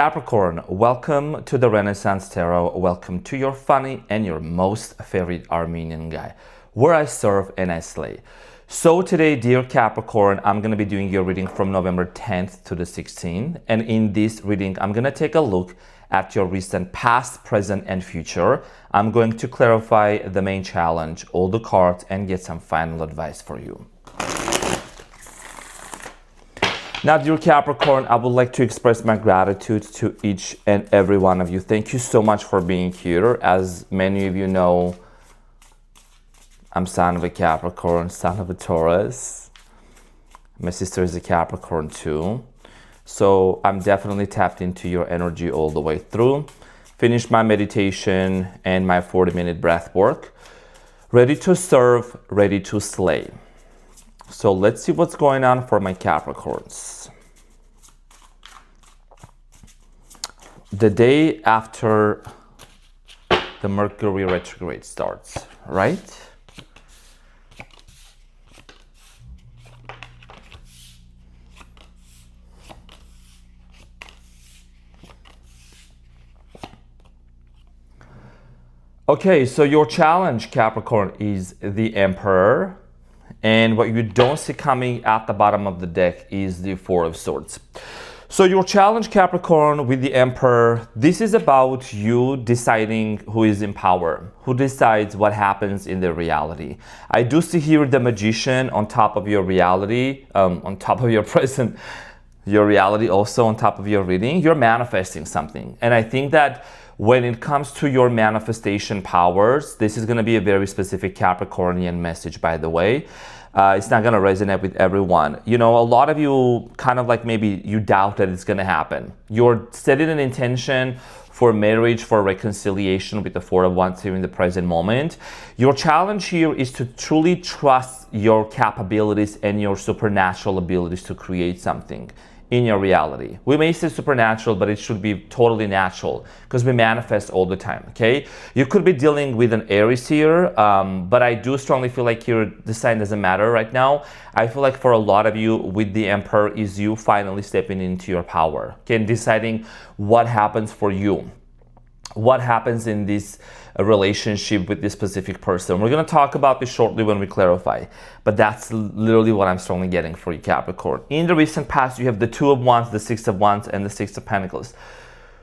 Capricorn, welcome to the Renaissance Tarot. Welcome to your funny and your most favorite Armenian guy, where I serve and I slay. So today, dear Capricorn, I'm going to be doing your reading from November 10th to the 16th. And in this reading, I'm going to take a look at your recent past, present, and future. I'm going to clarify the main challenge, all the cards, and get some final advice for you. Now, dear Capricorn, I would like to express my gratitude to each and every one of you. Thank you so much for being here. As many of you know, I'm son of a Capricorn, son of a Taurus. My sister is a Capricorn too. So I'm definitely tapped into your energy all the way through. Finished my meditation and my 40-minute breath work. Ready to serve, ready to slay. So let's see what's going on for my Capricorns. The day after the Mercury retrograde starts, right? Okay, so your challenge, Capricorn, is the Emperor. And what you don't see coming at the bottom of the deck is the Four of Swords. So your challenge, Capricorn, with the Emperor, this is about you deciding who is in power, who decides what happens in the reality. I do see here the Magician on top of your reality, on top of your present, your reality also on top of your reading. You're manifesting something. And I think that when it comes to your manifestation powers, this is going to be a very specific Capricornian message, by the way. It's not going to resonate with everyone. You know, a lot of you kind of like maybe you doubt that it's going to happen. You're setting an intention for marriage, for reconciliation with the Four of Wands here in the present moment. Your challenge here is to truly trust your capabilities and your supernatural abilities to create something in your reality. We may say supernatural, but it should be totally natural because we manifest all the time, okay? You could be dealing with an Aries here, but I do strongly feel like here the sign doesn't matter right now. I feel like for a lot of you with the Emperor is you finally stepping into your power, okay? And deciding what happens for you. What happens in this relationship with this specific person. We're going to talk about this shortly when we clarify, but that's literally what I'm strongly getting for you, Capricorn. In the recent past, you have the Two of Wands, the Six of Wands, and the Six of Pentacles.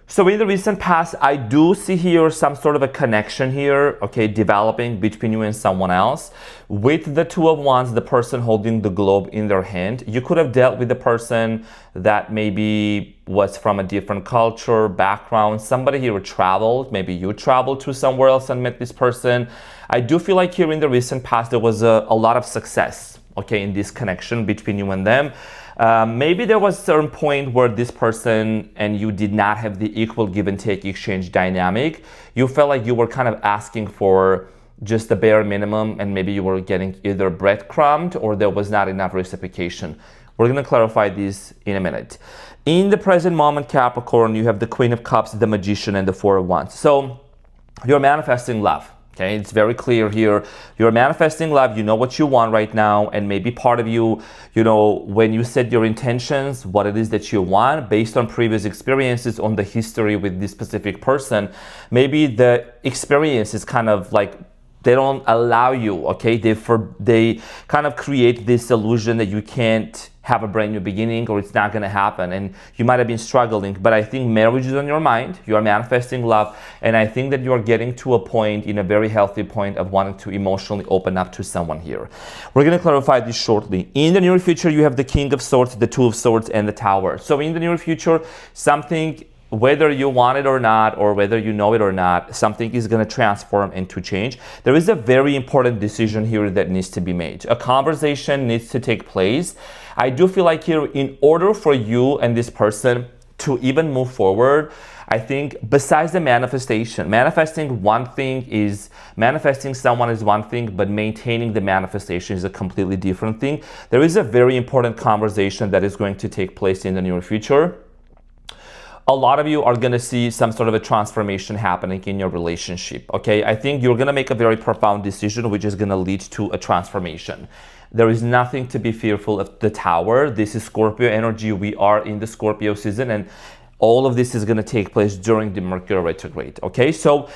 So in the recent past, I do see here some sort of a connection here, okay, developing between you and someone else. With the Two of Wands, the person holding the globe in their hand, you could have dealt with the person that maybe was from a different culture, background. Somebody here traveled, maybe you traveled to somewhere else and met this person. I do feel like here in the recent past, there was a lot of success, okay, in this connection between you and them. Maybe there was a certain point where this person and you did not have the equal give and take exchange dynamic. You felt like you were kind of asking for just the bare minimum and maybe you were getting either breadcrumbed or there was not enough reciprocation. We're going to clarify this in a minute. In the present moment, Capricorn, you have the Queen of Cups, the Magician, and the Four of Wands. So you're manifesting love. Okay, it's very clear here. You're manifesting love. You know what you want right now. And maybe part of you, you know, when you set your intentions, what it is that you want based on previous experiences, on the history with this specific person, maybe the experience is kind of like, they don't allow you, okay? They kind of create this illusion that you can't have a brand new beginning or it's not going to happen. And you might have been struggling, but I think marriage is on your mind. You are manifesting love. And I think that you are getting to a point, in a very healthy point of wanting to emotionally open up to someone here. We're going to clarify this shortly. In the near future, you have the King of Swords, the Two of Swords, and the Tower. So in the near future, something, whether you want it or not, or whether you know it or not, something is going to transform into change. There is a very important decision here that needs to be made. A conversation needs to take place. I do feel like here, in order for you and this person to even move forward, I think besides the manifestation, manifesting someone is one thing, but maintaining the manifestation is a completely different thing. There is a very important conversation that is going to take place in the near future. A lot of you are going to see some sort of a transformation happening in your relationship, okay? I think you're going to make a very profound decision, which is going to lead to a transformation. There is nothing to be fearful of the Tower. This is Scorpio energy. We are in the Scorpio season, and All of this is going to take place during the Mercury retrograde. Okay, so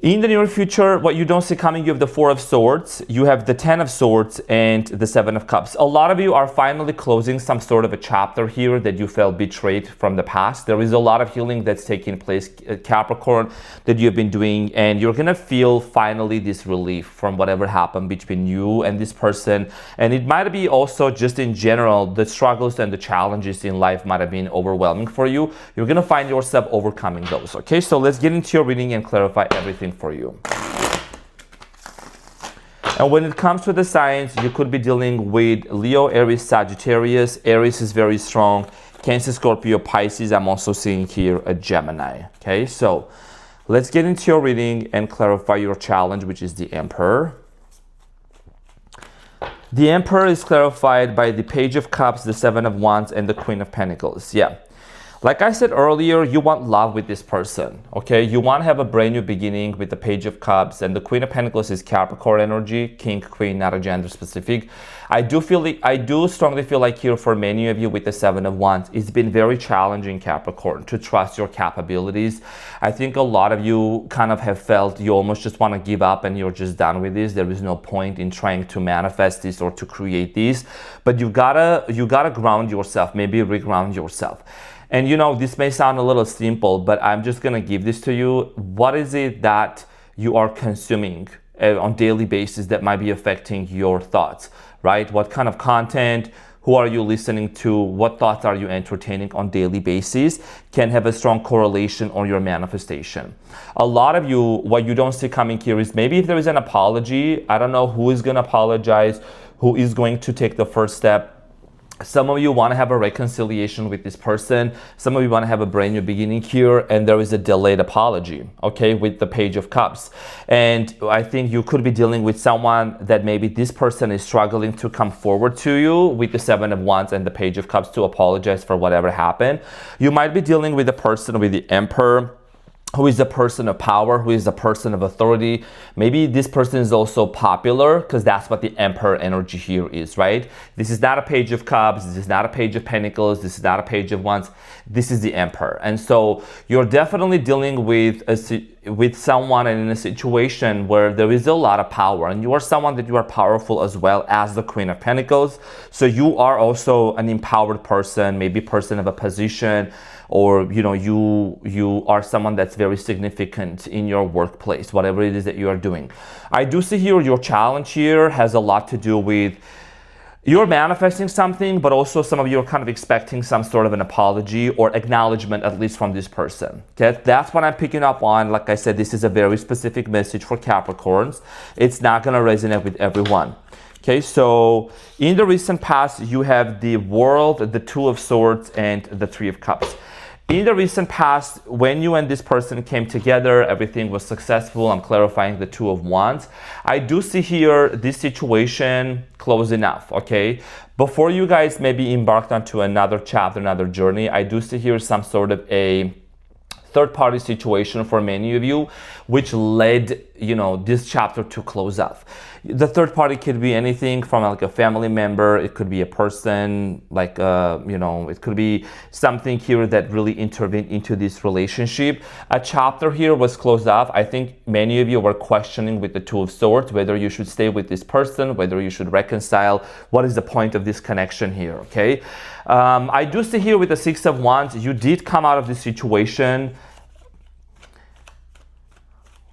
in the near future, what you don't see coming, you have the Four of Swords, you have the Ten of Swords, and the Seven of Cups. A lot of you are finally closing some sort of a chapter here that you felt betrayed from the past. There is a lot of healing that's taking place, Capricorn, that you've been doing, and you're gonna feel finally this relief from whatever happened between you and this person. And it might be also just in general, the struggles and the challenges in life might have been overwhelming for you. You're gonna find yourself overcoming those. Okay, so let's get into your reading and clarify everything for you. And when it comes to the signs, you could be dealing with Leo, Aries, Sagittarius. Aries is very strong. Cancer, Scorpio, Pisces. I'm also seeing here a Gemini. Okay, so let's get into your reading and clarify your challenge, which is the Emperor. The Emperor is clarified by the Page of Cups, the Seven of Wands, and the Queen of Pentacles. Yeah. Like I said earlier, you want love with this person, okay? You want to have a brand new beginning with the Page of Cups, and the Queen of Pentacles is Capricorn energy, king, queen, not a gender specific. I do strongly feel like here for many of you with the Seven of Wands, it's been very challenging, Capricorn, to trust your capabilities. I think a lot of you kind of have felt you almost just want to give up and you're just done with this. There is no point in trying to manifest this or to create this, but you gotta ground yourself, maybe re-ground yourself. And you know, this may sound a little simple, but I'm just gonna give this to you. What is it that you are consuming on daily basis that might be affecting your thoughts, right? What kind of content, who are you listening to, what thoughts are you entertaining on daily basis can have a strong correlation on your manifestation. A lot of you, what you don't see coming here is maybe if there is an apology, I don't know who is gonna apologize, who is going to take the first step. Some of you want to have a reconciliation with this person. Some of you want to have a brand new beginning here, and there is a delayed apology, okay, with the Page of Cups. And I think you could be dealing with someone that maybe this person is struggling to come forward to you with the Seven of Wands and the Page of Cups to apologize for whatever happened. You might be dealing with a person with the Emperor, who is a person of power, who is a person of authority. Maybe this person is also popular because that's what the Emperor energy here is, right? This is not a Page of Cups, this is not a Page of Pentacles, this is not a Page of Wands, this is the Emperor. And so you're definitely dealing with someone and in a situation where there is a lot of power, and you are someone that you are powerful as well as the Queen of Pentacles. So you are also an empowered person, maybe person of a position, or you know, you are someone that's very significant in your workplace, whatever it is that you are doing. I do see here your challenge here has a lot to do with you're manifesting something, but also some of you are kind of expecting some sort of an apology or acknowledgement, at least from this person. Okay, that's what I'm picking up on. Like I said, this is a very specific message for Capricorns. It's not going to resonate with everyone. Okay, so in the recent past, you have the World, the Two of Swords, and the Three of Cups. In the recent past, when you and this person came together, everything was successful. I'm clarifying the Two of Wands. I do see here this situation close enough, okay? Before you guys maybe embarked onto another chapter, another journey, I do see here some sort of a third-party situation for many of you, which led, you know, this chapter to close up. The third party could be anything from like a family member, it could be a person, like, you know, it could be something here that really intervened into this relationship. A chapter here was closed off. I think many of you were questioning with the Two of Swords, whether you should stay with this person, whether you should reconcile. What is the point of this connection here, okay? I do see here with the Six of Wands, you did come out of this situation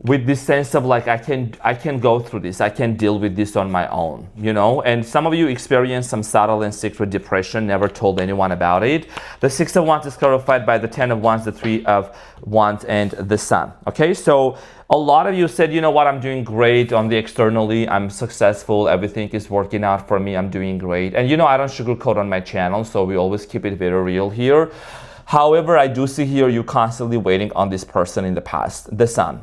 with this sense of like, I can go through this, I can deal with this on my own, you know? And some of you experienced some subtle and secret depression, never told anyone about it. The Six of Wands is clarified by the Ten of Wands, the Three of Wands, and the Sun, okay? So a lot of you said, you know what, I'm doing great on the externally, I'm successful, everything is working out for me, I'm doing great. And you know, I don't sugarcoat on my channel, so we always keep it very real here. However, I do see here you constantly waiting on this person in the past, the Sun.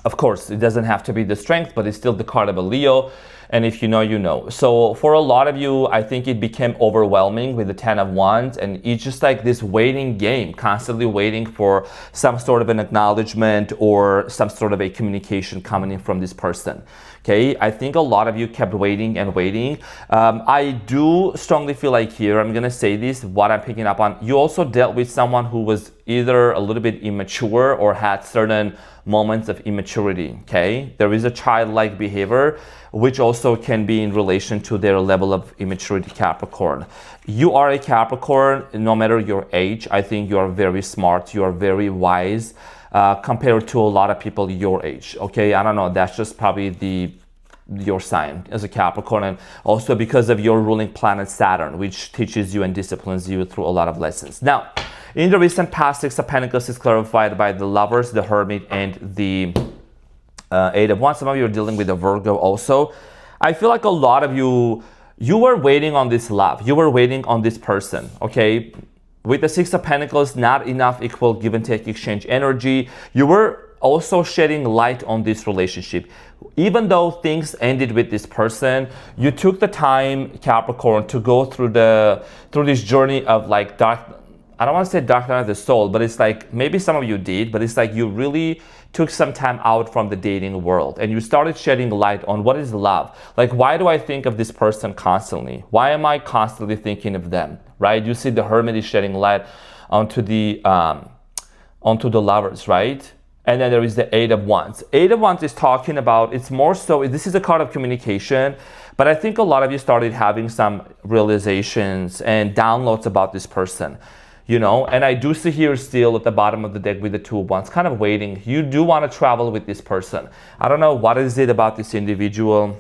Of course, it doesn't have to be the Strength, but it's still the card of a Leo. And if you know, you know. So for a lot of you, I think it became overwhelming with the 10 of Wands, and it's just like this waiting game, constantly waiting for some sort of an acknowledgement or some sort of a communication coming in from this person. Okay, I think a lot of you kept waiting and waiting. I do strongly feel like here, I'm gonna say this, what I'm picking up on, you also dealt with someone who was either a little bit immature or had certain moments of immaturity, okay? There is a childlike behavior, which also can be in relation to their level of immaturity, Capricorn. You are a Capricorn, no matter your age. I think you are very smart, you are very wise, compared to a lot of people your age, okay? I don't know, that's just probably your sign as a Capricorn, and also because of your ruling planet Saturn, which teaches you and disciplines you through a lot of lessons. Now, in the recent past, Six of Pentacles is clarified by the Lovers, the Hermit, and the Eight of Wands. Some of you are dealing with a Virgo also. I feel like a lot of you were waiting on this love. You were waiting on this person, okay? With the Six of Pentacles, not enough equal give and take exchange energy. You were also shedding light on this relationship. Even though things ended with this person, you took the time, Capricorn, to go through this journey of like dark, I don't want to say dark night of the soul, but it's like, maybe some of you did, but it's like you really took some time out from the dating world and you started shedding light on what is love. Like, why do I think of this person constantly? Why am I constantly thinking of them, right? You see the Hermit is shedding light onto the Lovers, right? And then there is the Eight of Wands. Eight of Wands is talking about, it's more so, this is a card of communication, but I think a lot of you started having some realizations and downloads about this person, you know? And I do see here still at the bottom of the deck with the Two of Wands, kind of waiting. You do want to travel with this person. I don't know what is it about this individual.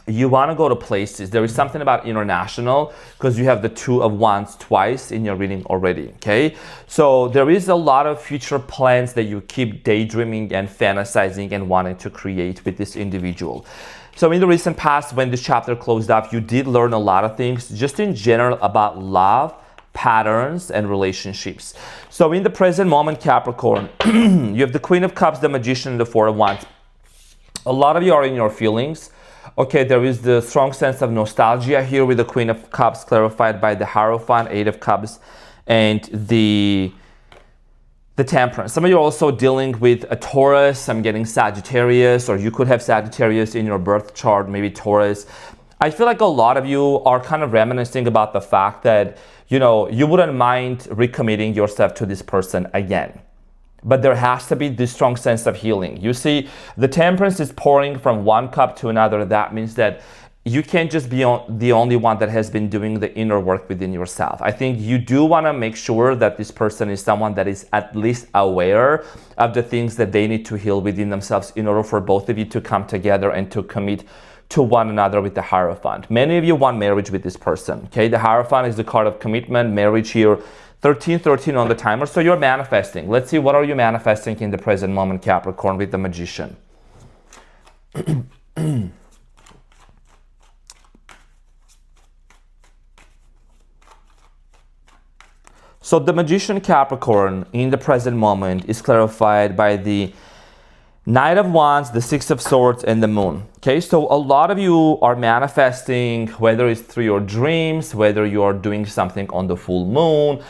You want to go to places. There is something about international because you have the Two of Wands twice in your reading already, okay? So there is a lot of future plans that you keep daydreaming and fantasizing and wanting to create with this individual. So in the recent past, when this chapter closed up, you did learn a lot of things just in general about love, patterns, and relationships. So in the present moment, Capricorn, you have the Queen of Cups, the Magician, and the Four of Wands. A lot of you are in your feelings. Okay, there is the strong sense of nostalgia here with the Queen of Cups clarified by the Hierophant, Eight of Cups, and the Temperance. Some of you are also dealing with a Taurus. I'm getting Sagittarius, or you could have Sagittarius in your birth chart, maybe Taurus. I feel like a lot of you are kind of reminiscing about the fact that, you know, you wouldn't mind recommitting yourself to this person again. But there has to be this strong sense of healing. You see, the Temperance is pouring from one cup to another. That means that you can't just be the only one that has been doing the inner work within yourself. I think you do want to make sure that this person is someone that is at least aware of the things that they need to heal within themselves in order for both of you to come together and to commit to one another with the Hierophant. Many of you want marriage with this person, okay? The Hierophant is the card of commitment, marriage here. 13 on the timer, so you're manifesting. Let's see, what are you manifesting in the present moment, Capricorn, with the Magician? So the Magician, Capricorn, in the present moment is clarified by the Knight of Wands, the Six of Swords, and the Moon. Okay, so a lot of you are manifesting, whether it's through your dreams, whether you are doing something on the full moon.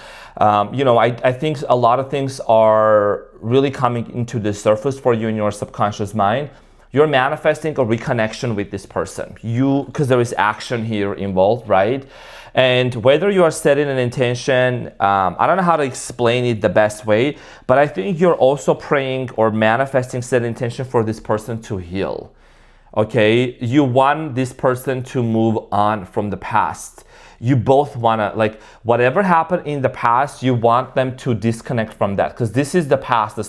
You know, I think a lot of things are really coming into the surface for you in your subconscious mind. You're manifesting a reconnection with this person. Because there is action here involved, right? And whether you are setting an intention, I don't know how to explain it the best way, but I think you're also praying or manifesting set intention for this person to heal. Okay, you want this person to move on from the past. You both want to, like, whatever happened in the past, you want them to disconnect from that, because this is the past, the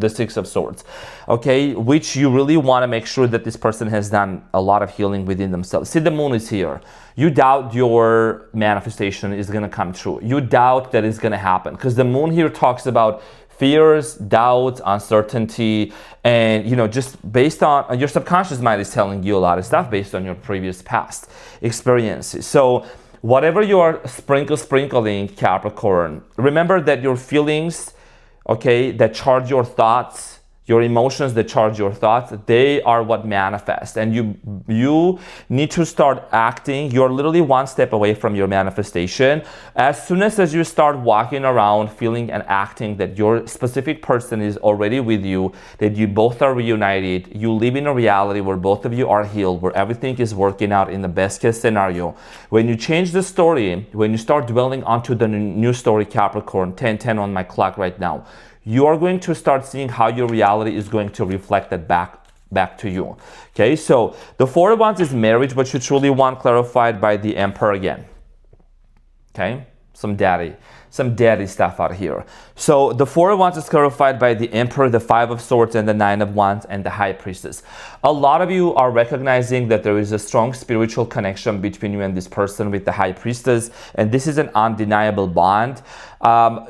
six of Swords, okay, which you really want to make sure that this person has done a lot of healing within themselves. See, the Moon is here. You doubt your manifestation is going to come true. You doubt that it's going to happen, because the Moon here talks about fears, doubts, uncertainty, and, you know, just based on your subconscious mind is telling you a lot of stuff based on your previous past experiences. So whatever you are sprinkling, Capricorn, remember that your feelings, okay, that charge your thoughts, your emotions that charge your thoughts, they are what manifest. And you need to start acting. You're literally one step away from your manifestation. As soon as you start walking around feeling and acting that your specific person is already with you, that you both are reunited, you live in a reality where both of you are healed, where everything is working out in the best case scenario. When you change the story, when you start dwelling onto the new story, Capricorn, 10:10 on my clock right now, you are going to start seeing how your reality is going to reflect that back to you. Okay, so the Four of Wands is marriage, but you truly want clarified by the Emperor again. Okay, some daddy stuff out here. So the Four of Wands is clarified by the Emperor, the Five of Swords, and the Nine of Wands, and the High Priestess. A lot of you are recognizing that there is a strong spiritual connection between you and this person with the High Priestess, and this is an undeniable bond.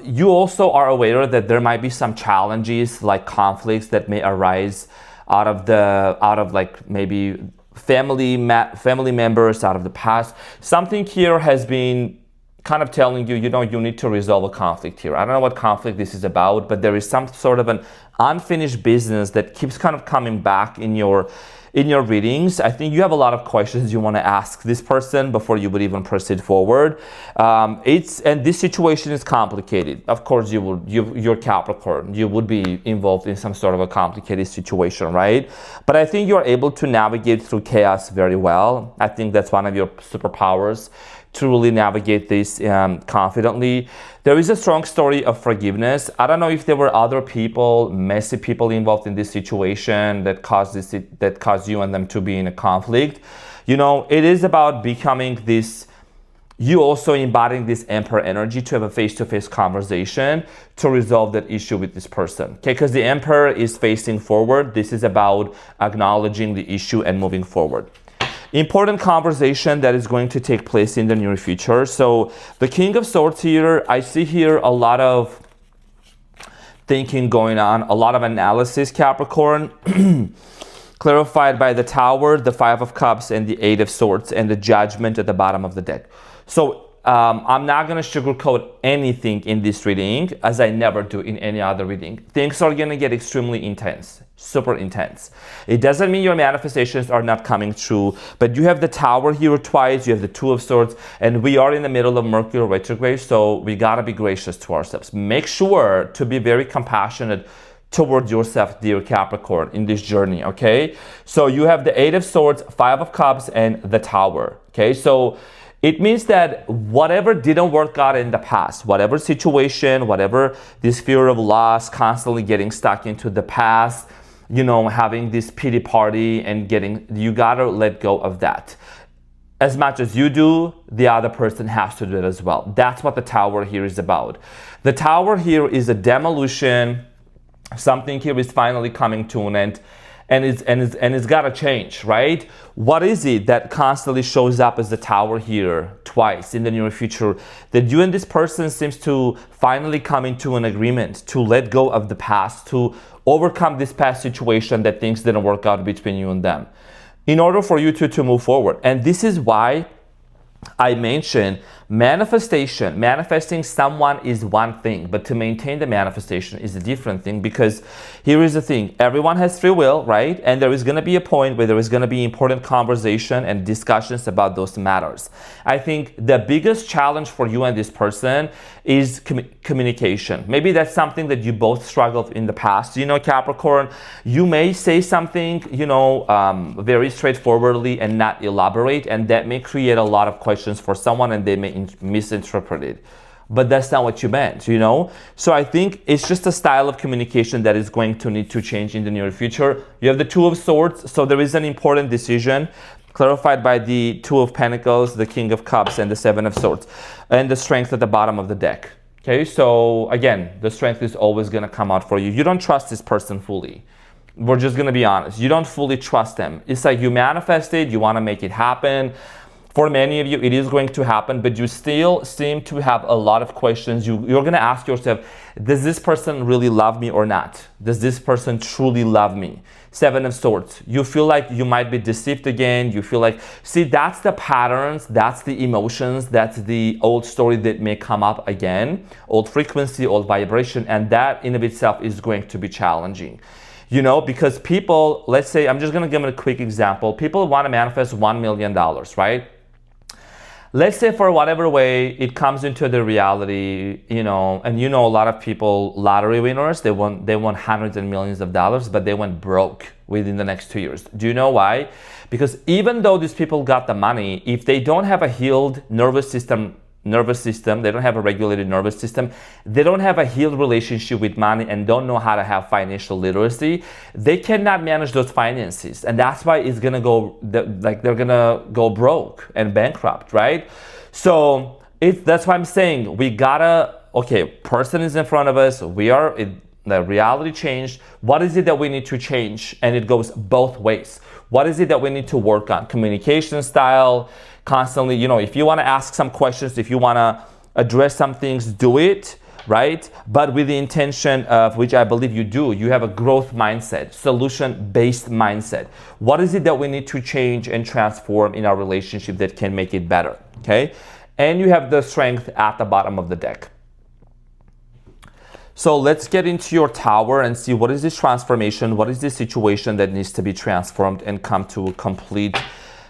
You also are aware that there might be some challenges like conflicts that may arise out of like maybe family members out of the past. Something here has been kind of telling you, you need to resolve a conflict here. I don't know what conflict this is about, but there is some sort of an unfinished business that keeps kind of coming back in your readings. I think you have a lot of questions you want to ask this person before you would even proceed forward. And this situation is complicated. Of course, you're Capricorn. You would be involved in some sort of a complicated situation, right? But I think you're able to navigate through chaos very well. I think that's one of your superpowers, to really navigate this confidently. There is a strong story of forgiveness. I don't know if there were other people, messy people involved in this situation that caused you and them to be in a conflict. It is about becoming this, you also embodying this Emperor energy to have a face-to-face conversation to resolve that issue with this person. Okay, because the Emperor is facing forward. This is about acknowledging the issue and moving forward. Important conversation that is going to take place in the near future. So the King of Swords here, I see here a lot of thinking going on, a lot of analysis, Capricorn, clarified by the Tower, the Five of Cups, and the Eight of Swords, and the Judgment at the bottom of the deck. So I'm not going to sugarcoat anything in this reading, as I never do in any other reading. Things are going to get extremely intense, super intense. It doesn't mean your manifestations are not coming true, but you have the Tower here twice, you have the Two of Swords, and we are in the middle of Mercury retrograde, so we got to be gracious to ourselves. Make sure to be very compassionate towards yourself, dear Capricorn, in this journey, okay? So you have the Eight of Swords, Five of Cups, and the Tower, okay? So it means that whatever didn't work out in the past, whatever situation, whatever this fear of loss, constantly getting stuck into the past, having this pity party and you gotta let go of that. As much as you do, the other person has to do it as well. That's what the Tower here is about. The Tower here is a demolition. Something here is finally coming to an end. And it's got to change, right? What is it that constantly shows up as the Tower here twice in the near future? That you and this person seems to finally come into an agreement to let go of the past, to overcome this past situation that things didn't work out between you and them, in order for you to move forward. And this is why I mentioned manifesting someone is one thing, but to maintain the manifestation is a different thing, because here is the thing. Everyone has free will, right? And there is going to be a point where there is going to be important conversation and discussions about those matters. I think the biggest challenge for you and this person is communication. Maybe that's something that you both struggled in the past. Capricorn, you may say something, very straightforwardly and not elaborate, and that may create a lot of questions for someone, and they may misinterpret it. But that's not what you meant, So I think it's just a style of communication that is going to need to change in the near future. You have the Two of Swords, so there is an important decision clarified by the Two of Pentacles, the King of Cups, and the Seven of Swords, and the Strength at the bottom of the deck. Okay, so again, the Strength is always going to come out for you. You don't trust this person fully. We're just going to be honest. You don't fully trust them. It's like you manifested, you want to make it happen. For many of you, it is going to happen, but you still seem to have a lot of questions. You're going to ask yourself, does this person really love me or not? Does this person truly love me? Seven of Swords. You feel like you might be deceived again. You feel like, see, that's the patterns, that's the emotions, that's the old story that may come up again, old frequency, old vibration, and that in of itself is going to be challenging. You know, because people, let's say, I'm just gonna give them a quick example. People want to manifest $1 million, right? Let's say for whatever way it comes into the reality, you know, and you know a lot of people, lottery winners, they won hundreds and millions of dollars, but they went broke within the next 2 years. Do you know why? Because even though these people got the money, if they don't have a healed nervous system, they don't have a regulated nervous system, they don't have a healed relationship with money and don't know how to have financial literacy, they cannot manage those finances. And that's why it's gonna go, they're gonna go broke and bankrupt, right? So that's why I'm saying we gotta, okay, person is in front of us, the reality changed. What is it that we need to change? And it goes both ways. What is it that we need to work on? Communication style, constantly, you know, if you want to ask some questions, if you want to address some things, do it, right? But with the intention of, which I believe you do, you have a growth mindset, solution-based mindset. What is it that we need to change and transform in our relationship that can make it better, okay? And you have the strength at the bottom of the deck. So let's get into your tower and see what is this transformation, what is this situation that needs to be transformed and come to a complete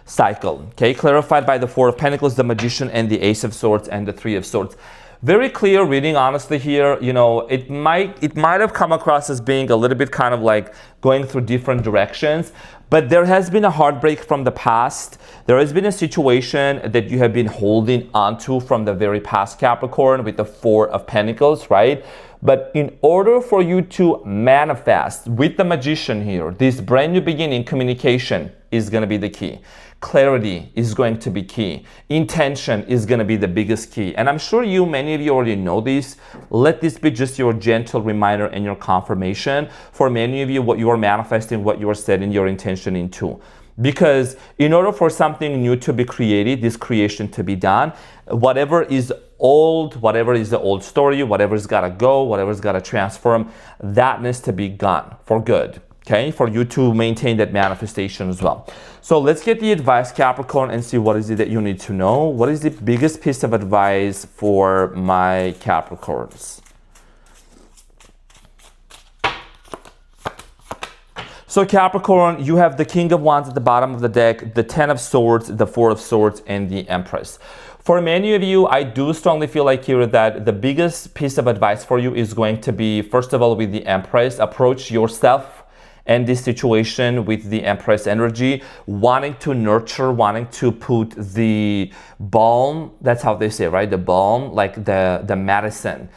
cycle. Okay, clarified by the Four of Pentacles, the Magician, and the Ace of Swords, and the Three of Swords. Very clear reading, honestly, here. You know, it might have come across as being a little bit kind of like going through different directions, but there has been a heartbreak from the past. There has been a situation that you have been holding onto from the very past, Capricorn, with the Four of Pentacles, right? But in order for you to manifest with the Magician here, this brand new beginning, communication is going to be the key. Clarity is going to be key. Intention is going to be the biggest key. And I'm sure many of you already know this. Let this be just your gentle reminder and your confirmation for many of you what you are manifesting, what you are setting your intention into. Because in order for something new to be created, this creation to be done, whatever is old, whatever is the old story, whatever's got to go, whatever's got to transform, that needs to be gone for good. Okay, for you to maintain that manifestation as well. So let's get the advice, Capricorn, and see what is it that you need to know. What is the biggest piece of advice for my Capricorns? So Capricorn, you have the King of Wands at the bottom of the deck, the Ten of Swords, the Four of Swords, and the Empress. For many of you, I do strongly feel like here that the biggest piece of advice for you is going to be, first of all, with the Empress, approach yourself and this situation with the Empress energy, wanting to nurture, wanting to put the balm, that's how they say, right? The balm, like the medicine,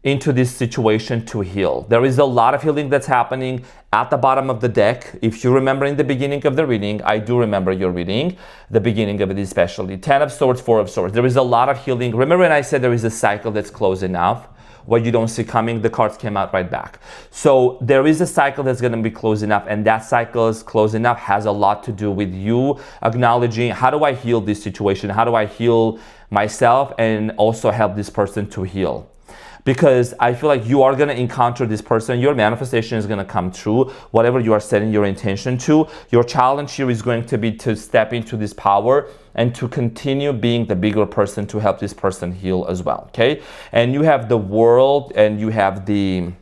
into this situation to heal. There is a lot of healing that's happening at the bottom of the deck. If you remember in the beginning of the reading, I do remember your reading, the beginning of it especially. Ten of Swords, Four of Swords. There is a lot of healing. Remember when I said there is a cycle that's closing out? What you don't see coming, the cards came out right back. So there is a cycle that's going to be closing up, and that cycle is closing up has a lot to do with you acknowledging, how do I heal this situation? How do I heal myself and also help this person to heal? Because I feel like you are going to encounter this person. Your manifestation is going to come true. Whatever you are setting your intention to, your challenge here is going to be to step into this power and to continue being the bigger person to help this person heal as well, okay? And you have the World, and you have the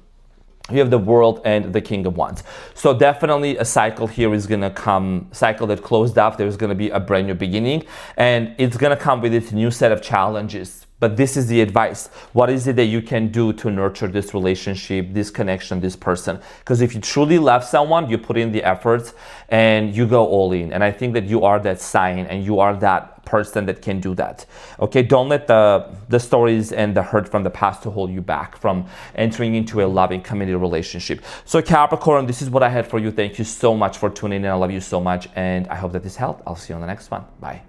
World and the King of Wands. So definitely a cycle here is going to come, cycle that closed up. There's going to be a brand new beginning, and it's going to come with its new set of challenges. But this is the advice. What is it that you can do to nurture this relationship, this connection, this person? Because if you truly love someone, you put in the efforts and you go all in. And I think that you are that sign and you are that person that can do that. Okay, don't let the stories and the hurt from the past to hold you back from entering into a loving, committed relationship. So Capricorn, this is what I had for you. Thank you so much for tuning in. I love you so much. And I hope that this helped. I'll see you on the next one. Bye.